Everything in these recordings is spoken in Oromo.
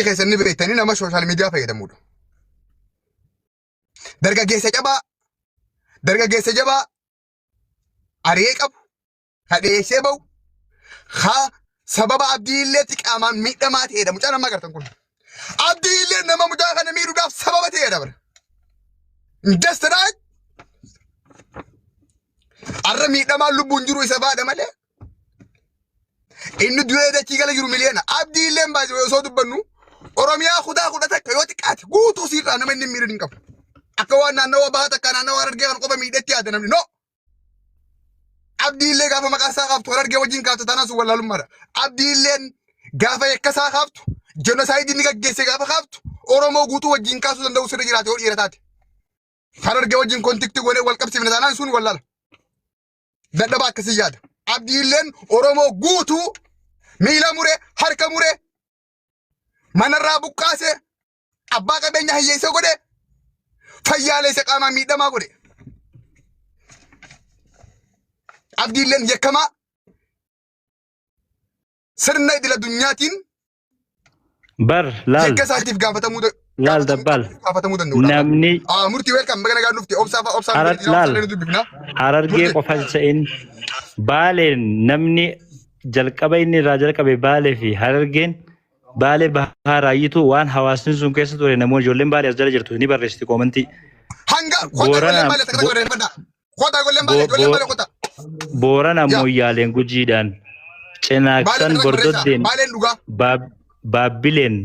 خيسني بيتني نما سوشيال ميديا فيدمود درجة جيسة جبا أريك أب هذا سبب خا سبب عبدي اللي تك أمان ميت ما تهيدا مش أنا ما قرتن كل عبدي اللي نما مجاهد نميرو داف سبب تهيدا بر just right أرى ميت ما لبون جرو يسافا دمله إنه دوية تيجي لجرو مليانا عبدي اللي مبازي ويسود بنو أرميا خدا تكيوتك أت قوتو سير أنا من نميرو دينكم أكوان نانوا بهذا كان نانوا أرجع عن قبة ميدتي هذا نمني نو عبدي اللي قافا مكاسا قافت ورجع وجين كاتو تناسو ولا لمرة عبدي اللي قافا يكسا قافت جنوسايد نيجا جيسي قافا قافت أورمو قوتو وجين كاسو تندو سرجيراتي أول إيرتاتي هرجع وجين كونتكتي ولا والكبسي من تناسو ولا لا ده باك سياد عبدي اللي أورمو قوتو ميلا موري حركة موري من الرابو كاسة أباك بينها يسوع كده فيالي سقاما ميدا ما قولي عبد الله يكما سرنا إلى دنياتين بر لال يكساتيف قافة مود لال دبال قافة مود نمني مرتي ويلكم بغنا قاعد نفتي أوبسا لال حرارجي قفل سين بالين نمني جلقبيني راجل كبي بالي في حرارجين بالي بحر أيتو وان حواسن سون كيسة توري نمو جولين بالي أزدل جرتو ني برستي كومنتي بورana moyalen gujidan cenaksan bordodden babilen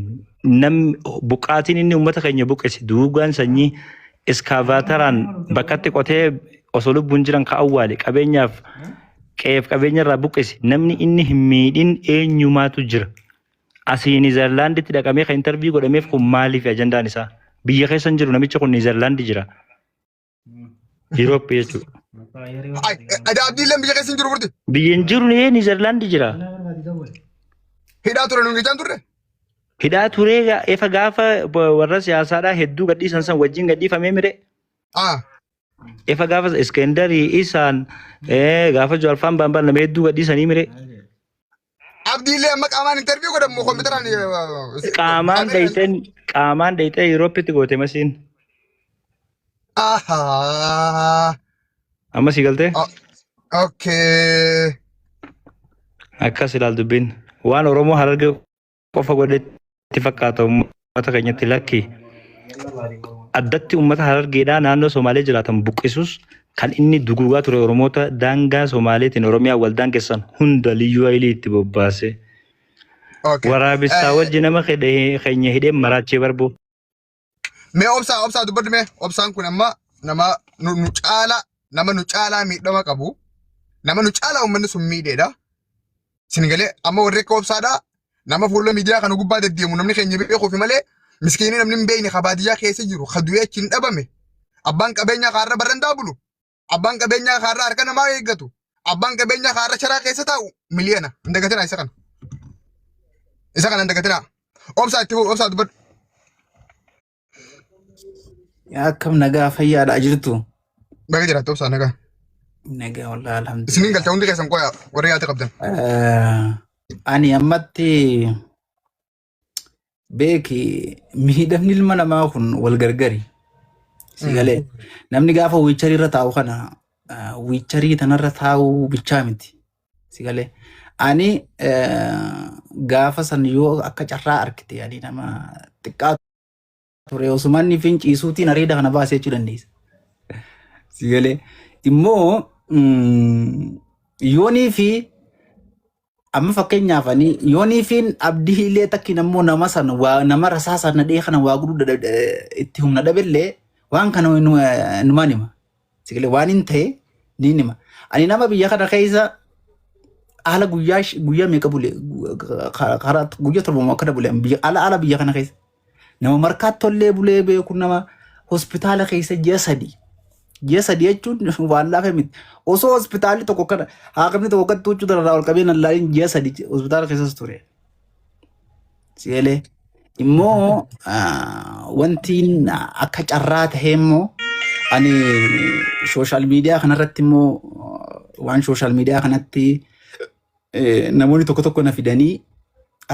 nam buqatin inni ummata kenya buqesi duugan sanyi excavatoran bakatti qote osolu bunjiran ka awwali qabenyaf qeef qabenya ra buqesi namni inni himmiidin eenyumatu jira asii Netherland ti dhaqamee ka interview godhameef kun maaliif ajandaan isaa biyya keessan jiru namichi kun Netherland jira Europe jechuudha. Ada Abdii illee biyya keessan jiru burti. Biyyan jiru nee Netherland jira. Hidhaa ture nuyi jaan turre. Hidhaa ture efa gaafa warra siyaasaadhaa hedduu gadhiisan san wajjin gadhiifamee mire. Efa gaafa Iskandari isaan gaafa Jawalfaan Baambaan nama hedduu gadhiisanii mire. Abdii illee amma qaamaan interview godhamu kompiitaraan. Qaamaan dayitee Euroopitti goote masiin. Amma si galte? Okay. Akkas ilaal dubbiin. Waan Oromoo Hararge qofa godhetti fakkaata uummata keenyatti lakki. Addatti uummata Harargeedhaa naannoo Somaalee jiraatan buqqisus kan inni duguugaa ture Oromoota daangaa Somaaleetiin Oromiyaa wal daangessan hunda liyyuu hayilii itti bobbaase. Waraabessaa wajji nama keenya hidhee maraachee barbu. Mee obsaa dubbadhu mee obsaan kun amma nama nu caalaa miidhama qabu nama nu caalaa uummanni sun miidheedha. Sinigalee amma warri akka obsaadhaa nama fuula miidiyaa kana gubbaa deddeemu namni keenya beekuufi malee miskiinii namni hin beekne baadiyyaa keessa jiru du'ee achi hin dhabame abbaan qabeenyaa kaarra barrandaa bulu abbaan qabeenyaa kaarra harka namaa eeggatu abbaan qabeenyaa kaarra sharaa keessa taa'u miliyoona hin dagatinaa isa kana hin dagatinaa obsaa itti obsaa dubbadhu. Akkam nagaa fayyaadhaa jirtu. Baga jiraattu obsaa nagaa. Nagaa walaa alhamdulillah. Isiniin galcha hundi keessan qoyaa warri yaada qabdan. Ani ammatti beeki miidhamni ilma namaa kun wal gargari. Sigalee namni gaafa wiicharii irra taa'u kana wiicharii tanarra taa'u bichaa miti. Sigalee ani gaafa san yoo akka carraa argite ani nama xiqqaa ture Osmanni finciisuutiin areeda kana baasee jechuu dandeessa. Sigalee immoo yoonii fi amma fakkeenyaaf ani yoonii fi abdii illee takki nammoo nama sana waa nama rasaa sana dhee kana waa guddaa itti humna dhabillee waan kana numaan hima. Sigalee waan hin ta'e ni hima. Ani nama biyya kana keessa haala guyyaa meeqa bulee guyyaa torba akka bulee ala biyya kana keessa. Nama markaattollee bulee beeku nama hospitaala keessa ji'a sadii jechuun waan laafee miti. Osoo hospitaalli tokko kana haaqamni tokko akkatti tuuchuu dararraa ol qabeen allaaliin ji'a sadii hospitaala keessas ture. Sigalee immoo wanti akka carraa tahee immoo ani sooshaal miidiyaa kanarratti immoo waan sooshaal miidiyaa kanatti namoonni tokko na fidanii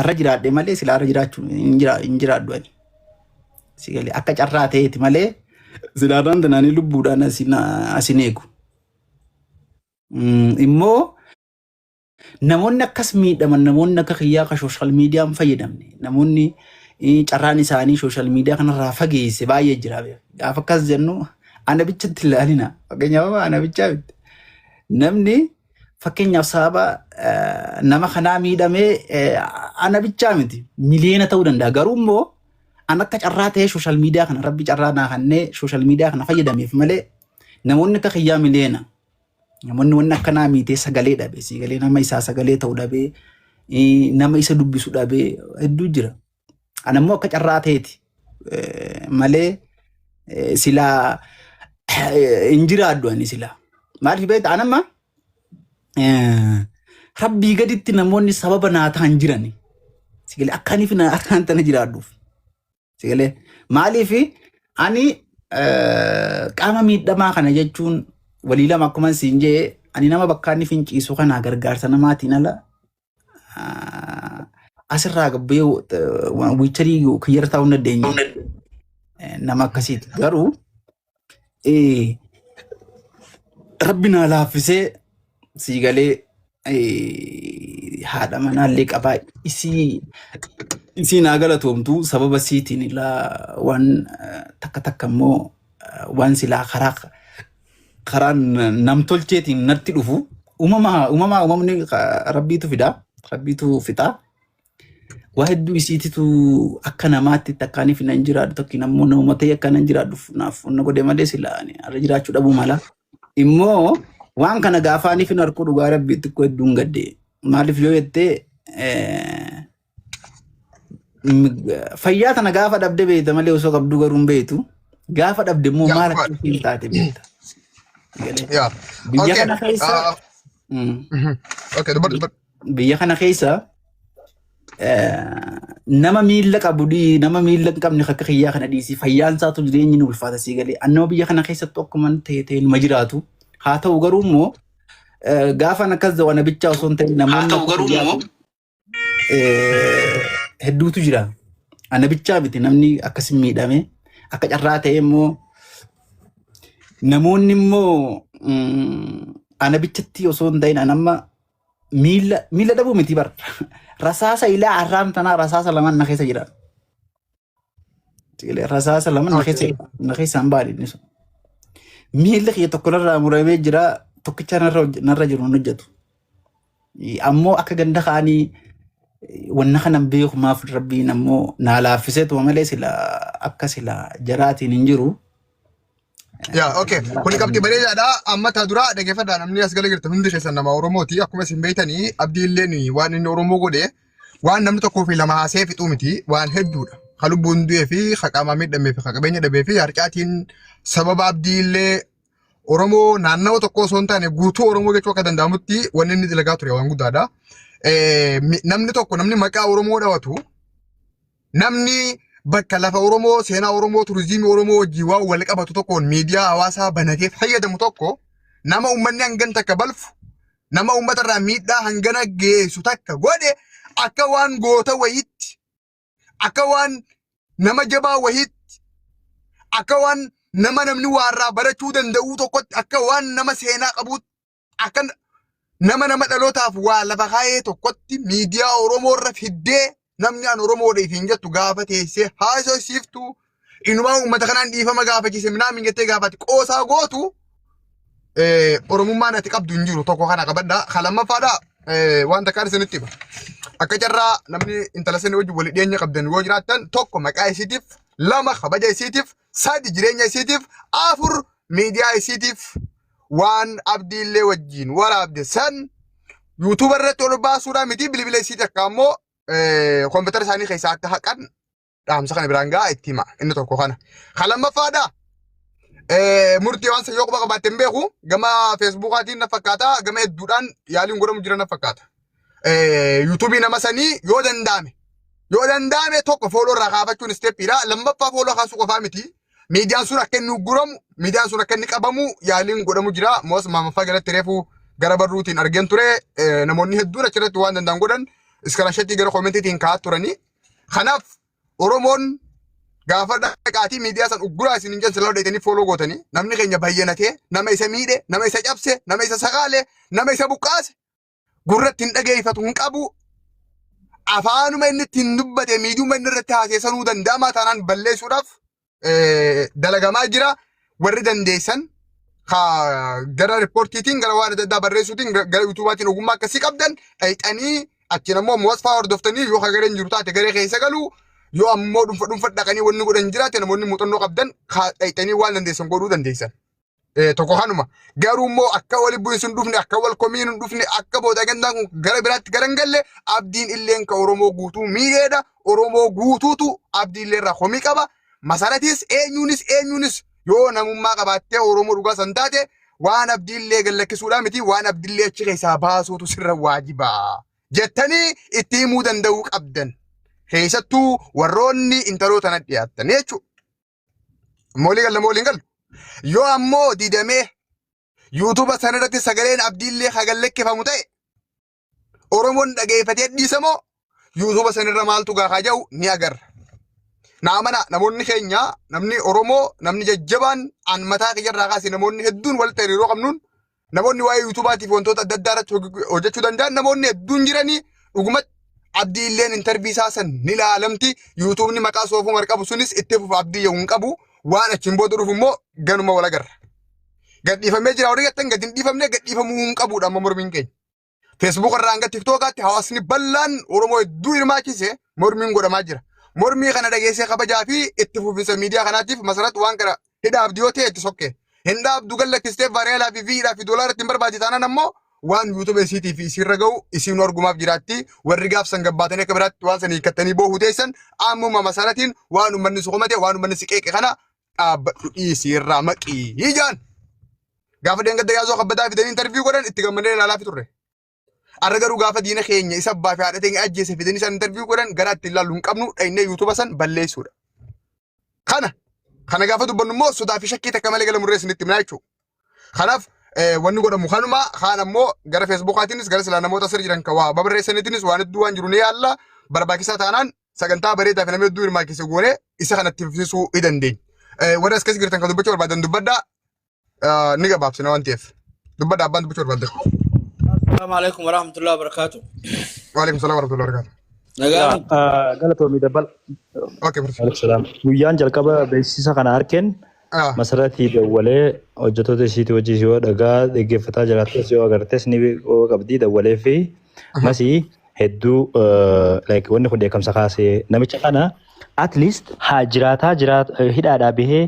arra jiraadhe malee sila arra jiraachuu hin jiraadhu ani. Si galee akka carraa ta'eeti malee silaarraan tanaanii lubbuudhaan asin eegu. Immoo namoonni akkas miidhaman namoonni akka kiyyaa akka social media fayyadamne namoonni carraan isaanii social media kanarraa fageesse baay'ee jira. Gaafa akkas jennu ana bichatti ilaalina. Fakkeenyaaf ana bichaa miti. Namni fakkeenyaaf sababa nama kanaa miidhamee ana bichaa miti miliyoona ta'uu danda'a. Garuu immoo an akka carraa ta'ee social media kana rabbi carraa naa kennee social media kana fayyadameef malee namoonni akka kiyyaa miliyoona. Namoonni wanni akkanaa miitee sagalee dhabe. Sagalee nama isaa sagalee ta'uu dhabe. Nama isa dubbisu dhabe hedduu jira. Ana immoo akka carraa ta'eeti malee silaa hin jiraadhu ani silaa. Maaliif beektaa anamma rabbii gaditti namoonni sababa naa ta'an jirani. Sigalee akkaniif akkaan tana jiraadhuuf. Sigalee maaliif ani qaama miidhamaa kana jechuun walii lama akkuma siin jee ani nama bakkaanni finciisu kana gargaarsa namaatiin ala asirraa gabbee wiicharii kiyyara ta'uu dandeenye nama akkasiiti. Garuu rabbi naa laaffisee siigalee haadha manaallee qabaa isii naa galatoomtu sababa siitiin ilaa waan takka immoo waan silaa karaa namtolcheetiin natti dhufu uumamni rabbiitu fidaa rabbiitu fixaa. Waa hedduu isiititu akka namaatti takkaaniif nan jiraadhu tokki nammoo nama ta'e akka nan jiraadhuuf naaf onna godhe malee silaa arra jiraachuu dhabuu mala. Immoo waan kana gaafaaniif hin harkuu dhugaa rabbiitti koo hedduun gadde. Maaliif yoo jettee fayyaa tana gaafa dhabde beekta malee osoo qabduu garuu hin beektu. Gaafa dhabde immoo maal akka hin taate beekta. Biyya kana keessa biyya kana keessa nama miila qabu nama miila hin qabne akka kiyyaa kana dhiisi fayyaan isaatu jireenyi nu ulfaata sii galee annama biyya kana keessatti akkuma ta'e numa jiraatu haa ta'u garuu immoo gaafa akkas zawana bichaa osoo hin ta'in namoonni hedduutu jira. Ana bichaa miti namni akkasin miidhame akka carraa ta'e immoo namoonni immoo ana bichatti osoo hin ta'in anamma miila dhabuu miti bara. Rasaasa ilaa arraan tanaa rasaasa lamaan na keessa jira. Rasaasa lamaan na keessa hin baadhinni sun. Miilli kiyya tokko narraa muramee jira tokkicha narra jiru hin hojjetu. Ammoo akka ganda kaanii wanna kanan beeku maaf rabbiin ammoo naa laaffiseetuma malee sila akka sila jaraatiin hin jiru. Okay. Kuni qabdi bareedaadha. Amma taa dura dhaggeeffadhaa namni as gala jirtu hundi keessan nama Oromooti. Akkuma isin beektanii Abdiilleen waan inni Oromoo godhe waan namni tokkoo fi lama haasee fixuu miti waan hedduudha. Ka lubbuun du'ee fi ka qaamaa miidhamee fi ka qabeenya dhabee fi harcaatiin sababa Abdiillee Oromoo naannawaa tokko osoo hin taane guutuu Oromoo jechuu akka danda'amutti wanni inni dalagaa ture waan guddaadha. Namni tokko namni maqaa Oromoo dhawatu namni bakka lafa Oromoo seenaa Oromoo turizimii Oromoo wajjin waan wal qabatu tokkoon miidiyaa hawaasaa banatee fayyadamu tokko nama uummanni hangan takka balfu nama uummatarraa miidhaa hangana geessu takka godhe akka waan goota wayitti akka waan nama jabaa wayitti akka waan nama namni waarraa barachuu danda'u tokkotti akka waan nama seenaa qabuutti akka nama dhalootaaf waa lafa kaayee tokkotti miidiyaa Oromoorra fiddee namni an Oromoo dheefiin jettu gaafa teessee haasofsiiftu inumaa uummata kanaan dhiifama gaafachiise minaan jettee gaafatti qoosaa gootu Oromummaan ati qabdu hin jiru tokko kana qabadhaa. Kalamaffaadha waan takkaan isinitti hima. Akka carraa namni intala sanii wajjin wali dhiyeenya qabdan yoo jiraattan tokko maqaa isiitiif lama kabaja isiitiif sadi jireenya isiitiif afur miidiyaa isiitiif waan Abdiillee wajjin waraabde san yuutuuba irratti ol baasuudhaan miti bilbila isiiti akka ammoo kompiitara isaanii keessaa akka haqan dhaamsa kana biraan gaa itti hima inni tokko kana. Kalamaffaadha murtii waan sayyoo quba qabaatte hin beeku gama feesbuukaatiin na fakkaata gama hedduudhaan yaaliin godhamu jira na fakkaata. Yuutuubii nama sanii yoo danda'ame tokko fooloo irraa kaafachuun isteeppiidha. Lammaffaa fooloo kaasuu qofaa miti. Miidiyaan sun akka inni ugguramu miidiyaan sun akka inni qabamu yaaliin godhamu jira. Moos maamaffaa galatti reefu gara barruutiin argeen ture namoonni hedduun achirratti waan danda'an godhan iskaraasheetii gara koomentiitiin kaa'aa turanii. Kanaaf Oromoon gaafa dhaqaatii miidiyaa san ugguraa isin hin jalsala hodheetanii fooloo gootanii namni keenya bayyanatee nama isa miidhe, nama isa cabse, nama isa saqaale, nama isa buqqaase gurratti hin dhageeffatu hin qabu. Afaanuma inni ittiin dubbate miidiyuma inni irratti haaseessanuu danda'amaa taanaan balleessuudhaaf dalagamaa jira. Warri dandeessan gara riippoortiitiin gara waan adda addaa barreessuutiin gara yuutuubaatiin ogummaa akkasii qabdan dhayxanii achiin ammoo moosfaa hordoftanii yoo gareen jiru taate garee keessa galuu yoo ammoo dhuunfa dhaqanii wanni godhan jiraate namoonni muuxannoo qabdan dhayxanii waan dandeessan godhuu dandeessan. Tokko kanuma garuu immoo akka wali bu'iinsi hin dhufne akka wal komiin hin dhufne akka booda gandaan gara biraatti gara hin galle abdiin illeen ka Oromoo guutuu miidheedha. Oromoo guutuutu abdii illee irraa komii qaba. Masaratis eenyuunis yoo namummaa qabaattee Oromoo dhugaa san taate waan abdii illee gallakkisuudhaa miti waan abdii illee achi keessaa baasuutu sirra waajibaa jettanii itti himuu danda'uu qabdan. Keessattuu warroonni intaloota na dhiyaatan jechuudha. Moolii galu. Yoo ammoo didamee yuutuuba sanarratti sagaleen abdiillee hagallekkefamu ta'e Oromoon dhageeffatee dhiisamoo yuutuuba sanarra maaltu gaafa jiru ni agarra. Naamana namoonni keenya namni Oromoo namni jajjabaan an mataa kiyyarraa kaasee namoonni hedduun wal ta'e yeroo qabnuun namoonni waa'ee yuutuubaatiif wantoota adda addaa irratti hojjechuu danda'an namoonni hedduun jiranii dhugumatti abdiilleen intarviisaa san ni ilaalamti. Yuutuubni maqaa soofuu marqabu sunis itti fufa abdii yoo hin qabu. Waan achiin booda dhufu immoo ganuma wal agarra. Gadhiifamee jira warri gattan gadi hin dhiifamne gadhiifamuu hin qabuudha amma mormiin keenya. Feesbuuk irraa hanga tiktookaatti hawaasni bal'aan Oromoo hedduu hirmaachise mormiin godhamaa jira. Mormii kana dhageessee kabajaa fi itti fufinsa miidiyaa kanaatiif masarat waan kana hidha abdiyoo ta'e itti sokke. Hidha abduu gallakkistee vaariyaala fi viidhaa fi doolaara ittiin barbaade taanaan ammoo waan yuutuub isiitii fi isiirra ga'u isiin argumaaf jiraatti warri gaafsan gabbaatanii akka biraatti waan sanii hiikkattanii boohuu teessan ammuma masaratiin waan uummanni si qomate waan uummanni si qeeqe kana dhaabbadhu dhiisii irraa maqii ijaan. Gaafa deengadda yaasoo kabbataa fidanii intarviiyuu godhan itti gammadee ilaalaa turre. Arra garuu gaafa diina keenya isa abbaa fi haadha teenya ajjeese fidanii isaan intarviiyuu godhan gara itti ilaallu hin qabnu dhaynee yuutuuba san balleessuudha. Kana gaafa dubbannu immoo sodaa fi shakkii takka malee gala murreessinitti himnaa jechuudha. Kanaaf wanni godhamu kanuma kaan ammoo gara feesbuukaatiinis gara silaa namoota sirri jiran waa babarreessaniitiinis waan hedduu waan jiru ni yaalla barbaachisaa taanaan sagantaa bareedaa fi nama hedduu hirmaachise goone isa kanatti fufsiisuu ni dandeenya. Warra as keessa jirtan kan dubbachuu barbaadan dubbadhaa ni gabaabsina waan ta'eef dubbadhaa abbaan dubbachuu barbaadan. Assalamu alaikum warahmatullahi wabarakatuh. Waalaikum salaam warahmatullahi wabarakatuh. Nagaan. Galatoomii dabbal. Okay, perfect. Guyyaan jalqaba beeksisa kana harkeen masaratii dawwalee hojjettoota isiitii wajjin yoo dhagaa dhaggeeffataa jiraattes yoo agartes ni qabdii dawwalee fi masii hedduu wanni kun beekamsa kaasee namicha kana at least haa jiraataa hidhaadhaa bahee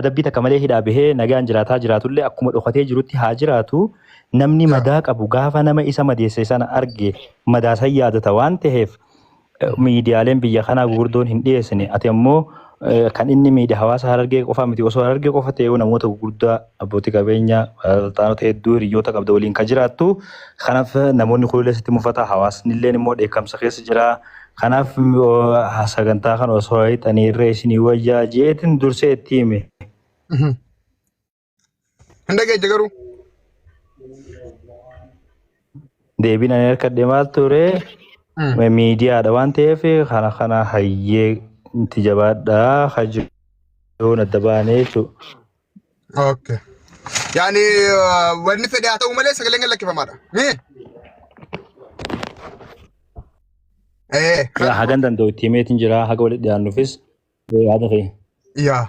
adabbii takka malee hidhaa bahee nagaan jiraataa jiraatullee akkuma dhokatee jirutti haa jiraatu namni madaa qabu gaafa nama isa madeesse sana arge madaasan yaadata waan ta'eef miidiyaaleen biyya kanaa gurguddoon hin dhiyeessine ati ammoo kan inni miidiyaa hawaasa Harargee qofa miti osoo Harargee qofa ta'ee namoota gurguddaa abbootii qabeenyaa waltaanota hedduu hiriyoota qabda waliin kan jiraattu kanaaf namoonni kululeessitti mufata hawaasni illee immoo dheekkamsa keessa jira kanaaf sagantaa kana osoo hixanii irree isinii wayyaa jeetin dursee itti hime. Hindageejje garuu. Deebiin ani harka deemaa ture miidiyaadha waan ta'eef kana hayyee inti jabaadhaa hajjoon adda baanee jechuudha. Okay. Yaani wanni fedhe haa ta'u malee sagaleen kan lakkifamaadha. Hagan danda'u itti himeetiin jira haga walitti dhiyaannuufis yaada ta'e. Yaa.